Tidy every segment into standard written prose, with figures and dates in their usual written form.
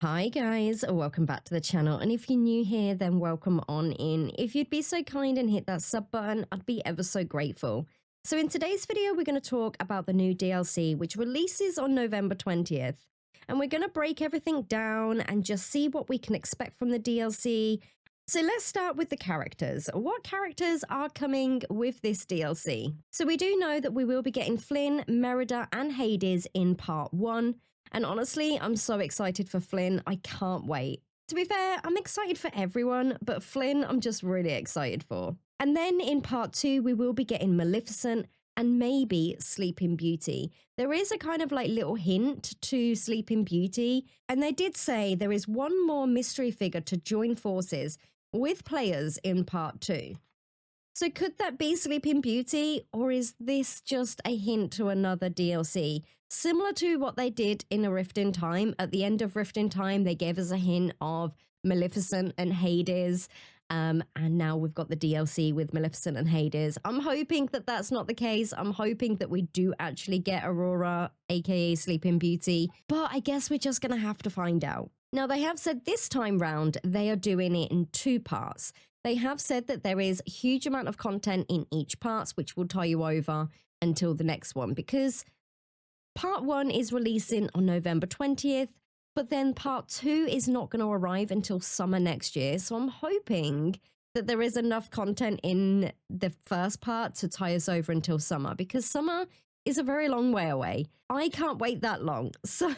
Hi guys, welcome back to the channel, and if you're new here then welcome on in. If you'd be so kind and hit that sub button, I'd be ever so grateful. So in today's video we're going to talk about the new DLC which releases on November 20th, and we're going to break everything down and just see what we can expect from the DLC. So let's start with the characters. What characters are coming with this DLC? So we do know that we will be getting Flynn, Merida and Hades in part 1. And honestly, I'm so excited for Flynn. I can't wait. To be fair, I'm excited for everyone, but Flynn, I'm just really excited for. And then in part 2, we will be getting Maleficent and maybe Sleeping Beauty. There is a kind of like little hint to Sleeping Beauty, and they did say there is one more mystery figure to join forces with players in part 2. So could that be Sleeping Beauty, or is this just a hint to another DLC? Similar to what they did in A Rift in Time. At the end of Rift in Time, they gave us a hint of Maleficent and Hades. And now we've got the DLC with Maleficent and Hades. I'm hoping that that's not the case. I'm hoping that we do actually get Aurora, aka Sleeping Beauty. But I guess we're just going to have to find out. Now, they have said this time round, they are doing it in 2 parts. They have said that there is a huge amount of content in each part, which will tie you over until the next one, because part 1 is releasing on November 20th, but then part 2 is not going to arrive until summer next year. So I'm hoping that there is enough content in the first part to tie us over until summer, because summer is a very long way away. I can't wait that long. So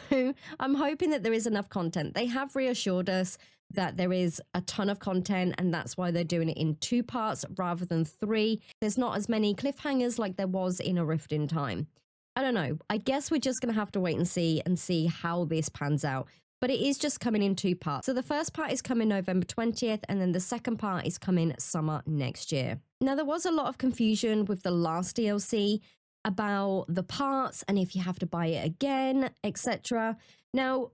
I'm hoping that there is enough content. They have reassured us that there is a ton of content, and that's why they're doing it in 2 parts rather than 3. There's not as many cliffhangers like there was in A Rift in Time. I don't know. I guess we're just going to have to wait and see how this pans out. But it is just coming in 2 parts. So the first part is coming November 20th, and then the second part is coming summer next year. Now, there was a lot of confusion with the last DLC about the parts and if you have to buy it again, etc. Now,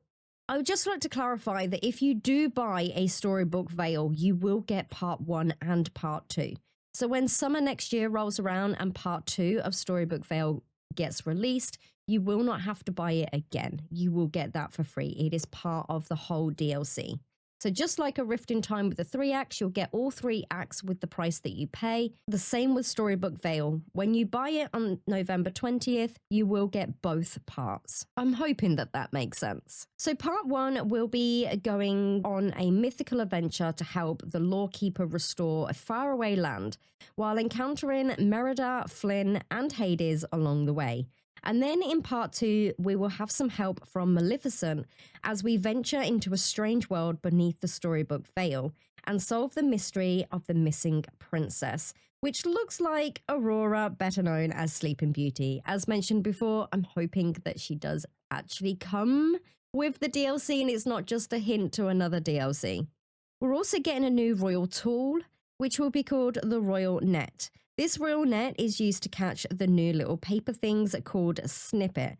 I would just like to clarify that if you do buy a Storybook Vale, you will get part 1 and part 2. So when summer next year rolls around and part 2 of Storybook Vale gets released, you will not have to buy it again. You will get that for free. It is part of the whole DLC. So just like A Rift in Time with the 3 acts, you'll get all 3 acts with the price that you pay. The same with Storybook Vale. When you buy it on November 20th, you will get both parts. I'm hoping that that makes sense. So part 1 will be going on a mythical adventure to help the Lawkeeper restore a faraway land, while encountering Merida, Flynn, and Hades along the way. And then in part 2, we will have some help from Maleficent as we venture into a strange world beneath the Storybook Vale and solve the mystery of the missing princess, which looks like Aurora, better known as Sleeping Beauty. As mentioned before, I'm hoping that she does actually come with the DLC and it's not just a hint to another DLC. We're also getting a new royal tool, which will be called the Royal Net. This royal net is used to catch the new little paper things called snippet.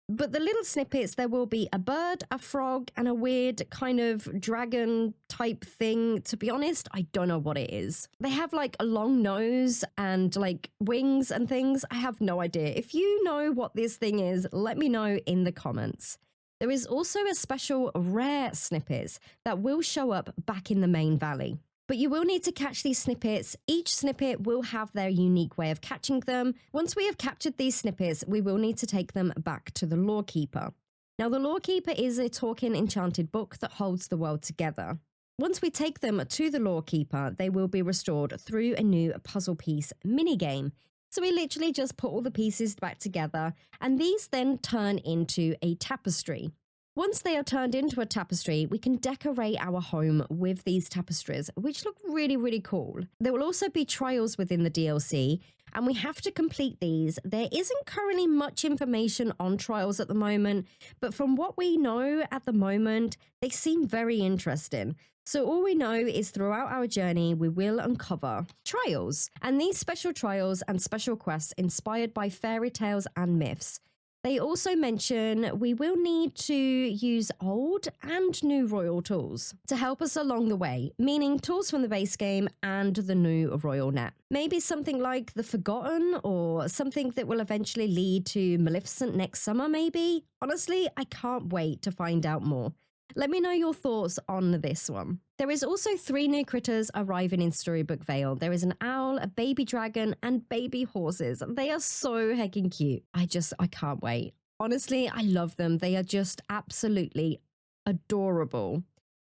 But the little snippets, there will be a bird, a frog, and a weird kind of dragon type thing. To be honest, I don't know what it is. They have like a long nose and like wings and things. I have no idea. If you know what this thing is, let me know in the comments. There is also a special rare snippets that will show up back in the main valley. But you will need to catch these snippets. Each snippet will have their unique way of catching them. Once we have captured these snippets, we will need to take them back to the Lawkeeper. Now, the Lawkeeper is a talking enchanted book that holds the world together. Once we take them to the Lawkeeper, they will be restored through a new puzzle piece minigame. So we literally just put all the pieces back together, and these then turn into a tapestry. Once they are turned into a tapestry, we can decorate our home with these tapestries, which look really, really cool. There will also be trials within the DLC, and we have to complete these. There isn't currently much information on trials at the moment, but from what we know at the moment, they seem very interesting. So all we know is throughout our journey, we will uncover trials, and these special trials and special quests inspired by fairy tales and myths. They also mention we will need to use old and new royal tools to help us along the way, meaning tools from the base game and the new royal net. Maybe something like the Forgotten, or something that will eventually lead to Maleficent next summer, maybe? Honestly, I can't wait to find out more. Let me know your thoughts on this one. There is also 3 new critters arriving in Storybook Vale. There is an owl, a baby dragon, and baby horses. They are so heckin' cute. I can't wait. Honestly, I love them. They are just absolutely adorable.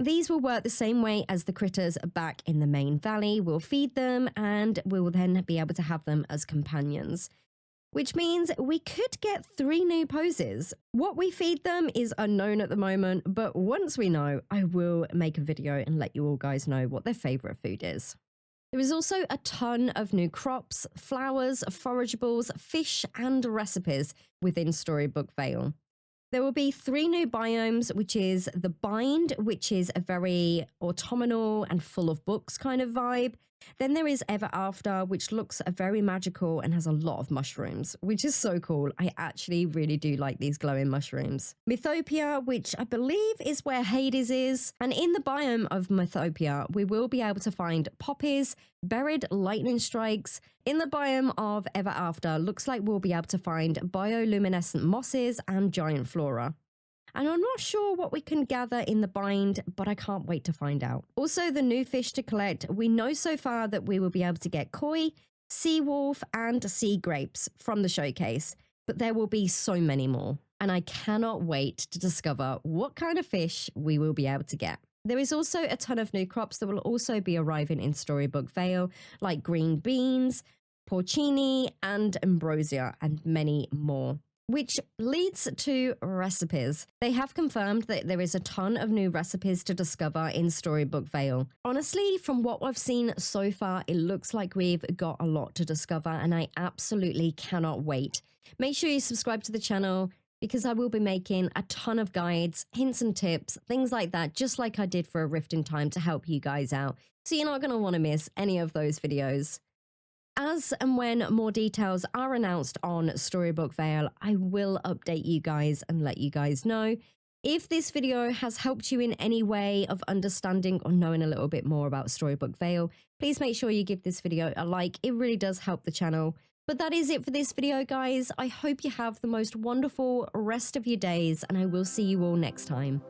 These will work the same way as the critters back in the main valley. We'll feed them and we will then be able to have them as companions, which means we could get 3 new poses. What we feed them is unknown at the moment, but once we know, I will make a video and let you all guys know what their favorite food is. There is also a ton of new crops, flowers, forageables, fish, and recipes within Storybook Vale. There will be 3 new biomes, which is the Bind, which is a very autumnal and full of books kind of vibe. Then there is Ever After, which looks very magical and has a lot of mushrooms, which is so cool. I actually really do like these glowing mushrooms. Mythopia, which I believe is where Hades is. And in the biome of Mythopia, we will be able to find poppies, buried lightning strikes. In the biome of Ever After, looks like we'll be able to find bioluminescent mosses and giant flora. And I'm not sure what we can gather in the Bind, but I can't wait to find out. Also, the new fish to collect. We know so far that we will be able to get koi, sea wolf, and sea grapes from the showcase, but there will be so many more. And I cannot wait to discover what kind of fish we will be able to get. There is also a ton of new crops that will also be arriving in Storybook Vale, like green beans, porcini, and ambrosia, and many more. Which leads to recipes. They have confirmed that there is a ton of new recipes to discover in Storybook Vale. Honestly, from what I've seen so far, it looks like we've got a lot to discover, and I absolutely cannot wait. Make sure you subscribe to the channel because I will be making a ton of guides, hints and tips, things like that, just like I did for A Rift in Time to help you guys out. So you're not going to want to miss any of those videos. As and when more details are announced on Storybook Vale, I will update you guys and let you guys know. If this video has helped you in any way of understanding or knowing a little bit more about Storybook Vale, please make sure you give this video a like. It really does help the channel. But that is it for this video, guys. I hope you have the most wonderful rest of your days, and I will see you all next time.